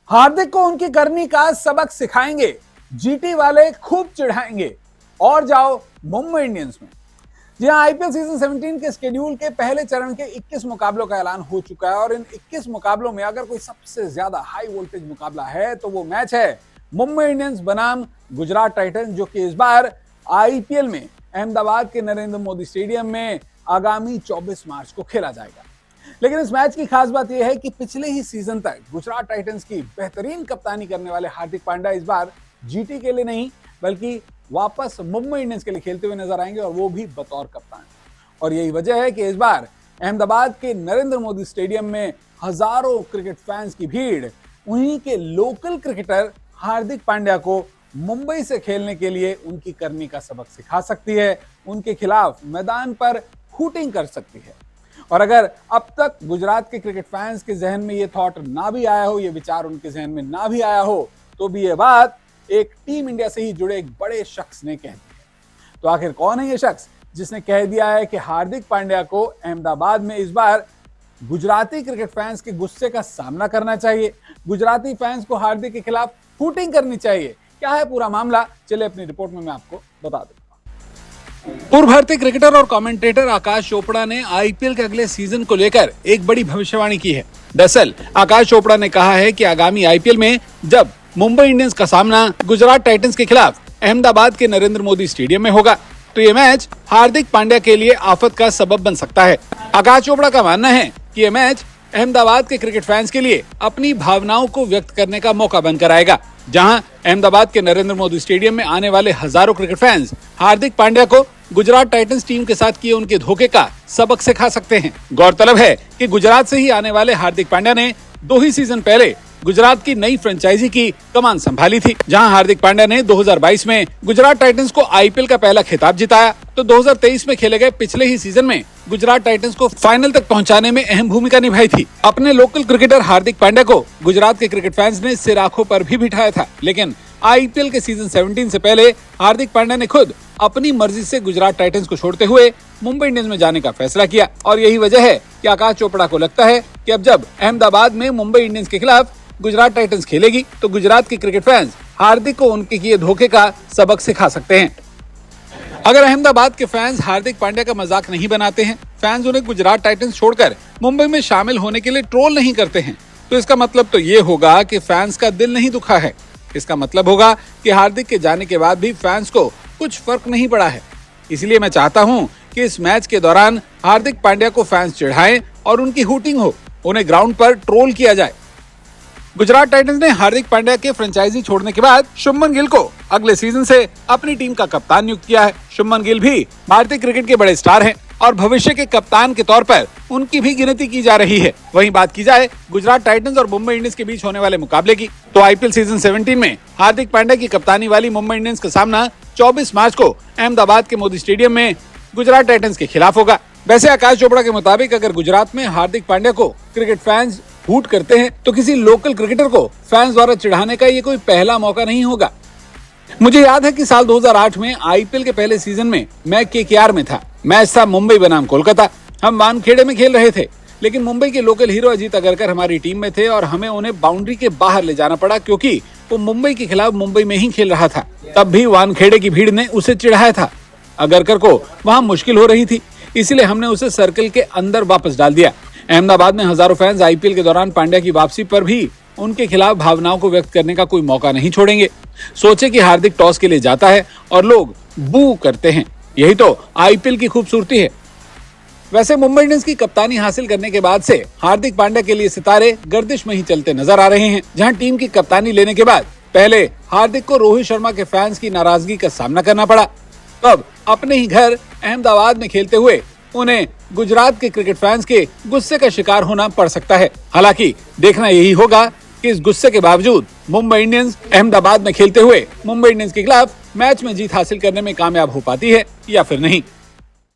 हार्दिक को उनकी करनी का सबक सिखाएंगे, जीटी वाले खूब चिढ़ाएंगे और जाओ मुंबई इंडियंस में। जी हां, आईपीएल सीजन 17 के स्केड्यूल के पहले चरण के 21 मुकाबलों का ऐलान हो चुका है और इन 21 मुकाबलों में अगर कोई सबसे ज्यादा हाई वोल्टेज मुकाबला है तो वो मैच है मुंबई इंडियंस बनाम गुजरात टाइटंस, जो कि इस बार आईपीएल में अहमदाबाद के नरेंद्र मोदी स्टेडियम में आगामी 24 मार्च को खेला जाएगा। लेकिन इस मैच की खास बात यह है कि पिछले ही सीजन तक गुजरात टाइटंस की बेहतरीन कप्तानी करने वाले हार्दिक पांड्या इस बार जीटी के लिए नहीं बल्कि वापस मुंबई इंडियंस के लिए खेलते हुए नजर आएंगे और वो भी बतौर कप्तान। और यही वजह है कि इस बार अहमदाबाद के नरेंद्र मोदी स्टेडियम में हजारों क्रिकेट फैंस की भीड़ उन्हीं के लोकल क्रिकेटर हार्दिक पांड्या को मुंबई से खेलने के लिए उनकी करनी का सबक सिखा सकती है, उनके खिलाफ मैदान पर हूटिंग कर सकती है। और अगर अब तक गुजरात के क्रिकेट फैंस के जहन में ये थॉट ना भी आया हो, ये विचार उनके जहन में ना भी आया हो, तो भी ये बात एक टीम इंडिया से ही जुड़े एक बड़े शख्स ने कह दी है। तो आखिर कौन है ये शख्स जिसने कह दिया है कि हार्दिक पांड्या को अहमदाबाद में इस बार गुजराती क्रिकेट फैंस के गुस्से का सामना करना चाहिए, गुजराती फैंस को हार्दिक के खिलाफ हूटिंग करनी चाहिए? क्या है पूरा मामला, चलिए अपनी रिपोर्ट में मैं आपको बता दूंगा। पूर्व भारतीय क्रिकेटर और कमेंटेटर आकाश चोपड़ा ने आईपीएल के अगले सीजन को लेकर एक बड़ी भविष्यवाणी की है। दरअसल आकाश चोपड़ा ने कहा है कि आगामी आईपीएल में जब मुंबई इंडियंस का सामना गुजरात टाइटंस के खिलाफ अहमदाबाद के नरेंद्र मोदी स्टेडियम में होगा तो ये मैच हार्दिक पांड्या के लिए आफत का सबब बन सकता है। आकाश चोपड़ा का मानना है कि ये मैच अहमदाबाद के क्रिकेट फैंस के लिए अपनी भावनाओं को व्यक्त करने का मौका बनकर आएगा, जहां अहमदाबाद के नरेंद्र मोदी स्टेडियम में आने वाले हजारों क्रिकेट फैंस हार्दिक पांड्या को गुजरात टाइटंस टीम के साथ किए उनके धोखे का सबक सिखा सकते हैं। गौरतलब है कि गुजरात से ही आने वाले हार्दिक पांड्या ने 2 ही सीजन पहले गुजरात की नई फ्रेंचाइजी की कमान संभाली थी, जहां हार्दिक पांड्या ने 2022 में गुजरात टाइटंस को आईपीएल का पहला खिताब जिताया तो 2023 में खेले गए पिछले ही सीजन में गुजरात टाइटंस को फाइनल तक पहुंचाने में अहम भूमिका निभाई थी। अपने लोकल क्रिकेटर हार्दिक पांड्या को गुजरात के क्रिकेट फैंस ने सिर आंखों पर भी बिठाया था, लेकिन आईपीएल के सीजन 17 से पहले हार्दिक पांड्या ने खुद अपनी मर्जी से गुजरात टाइटंस को छोड़ते हुए मुंबई इंडियंस में जाने का फैसला किया। और यही वजह है कि आकाश चोपड़ा को लगता है कि अब जब अहमदाबाद में मुंबई इंडियंस के खिलाफ गुजरात टाइटंस खेलेगी तो गुजरात के क्रिकेट फैंस हार्दिक को उनके किए धोखे का सबक सिखा सकते हैं। अगर अहमदाबाद के फैंस हार्दिक पांड्या का मजाक नहीं बनाते हैं, फैंस उन्हें गुजरात टाइटंस छोड़कर मुंबई में शामिल होने के लिए ट्रोल नहीं करते हैं, तो इसका मतलब तो ये होगा कि फैंस का दिल नहीं दुखा है। इसका मतलब होगा कि हार्दिक के जाने के बाद भी फैंस को कुछ फर्क नहीं पड़ा है। इसलिए मैं चाहता हूँ कि इस मैच के दौरान हार्दिक पांड्या को फैंस चिढ़ाएं और उनकी हूटिंग हो, उन्हें ग्राउंड पर ट्रोल किया जाए। गुजरात टाइटंस ने हार्दिक पांड्या के फ्रेंचाइजी छोड़ने के बाद शुभमन गिल को अगले सीजन से अपनी टीम का कप्तान नियुक्त किया है। शुभमन गिल भी भारतीय क्रिकेट के बड़े स्टार हैं और भविष्य के कप्तान के तौर पर उनकी भी गिनती की जा रही है। वहीं बात की जाए गुजरात टाइटंस और मुंबई इंडियंस के बीच होने वाले मुकाबले की, तो आईपीएल सीजन 17 में हार्दिक पांड्या की कप्तानी वाली मुंबई इंडियंस का सामना 24 मार्च को अहमदाबाद के मोदी स्टेडियम में गुजरात टाइटंस के खिलाफ होगा। वैसे आकाश चोपड़ा के मुताबिक अगर गुजरात में हार्दिक पांड्या को क्रिकेट फैंस हूट करते हैं तो किसी लोकल क्रिकेटर को फैंस द्वारा चिढ़ाने का ये कोई पहला मौका नहीं होगा। मुझे याद है कि साल 2008 में आईपीएल के पहले सीजन में मैं केकेआर में था। मैच था मुंबई बनाम कोलकाता। हम वानखेड़े में खेल रहे थे, लेकिन मुंबई के लोकल हीरो अजीत अगरकर हमारी टीम में थे और हमें उन्हें बाउंड्री के बाहर ले जाना पड़ा क्योंकि वो मुंबई के खिलाफ मुंबई में ही खेल रहा था। तब भी वानखेड़े की भीड़ ने उसे चिढ़ाया था। अगरकर को वहां मुश्किल हो रही थी, इसलिए हमने उसे सर्कल के अंदर वापस डाल दिया। अहमदाबाद में हजारों फैंस आईपीएल के दौरान पांड्या की वापसी पर भी उनके खिलाफ भावनाओं को व्यक्त करने का कोई मौका नहीं छोड़ेंगे। सोचे कि हार्दिक टॉस के लिए जाता है और लोग बू करते हैं, यही तो आईपीएल की खूबसूरती है। वैसे मुंबई इंडियंस की कप्तानी हासिल करने के बाद से हार्दिक पांड्या के लिए सितारे गर्दिश में ही चलते नजर आ रहे हैं। जहां टीम की कप्तानी लेने के बाद पहले हार्दिक को रोहित शर्मा के फैंस की नाराजगी का सामना करना पड़ा, तब अपने ही घर अहमदाबाद में खेलते हुए उन्हें गुजरात के क्रिकेट फैंस के गुस्से का शिकार होना पड़ सकता है। हालांकि देखना यही होगा कि इस गुस्से के बावजूद मुंबई इंडियंस अहमदाबाद में खेलते हुए मुंबई इंडियंस के खिलाफ मैच में जीत हासिल करने में कामयाब हो पाती है या फिर नहीं।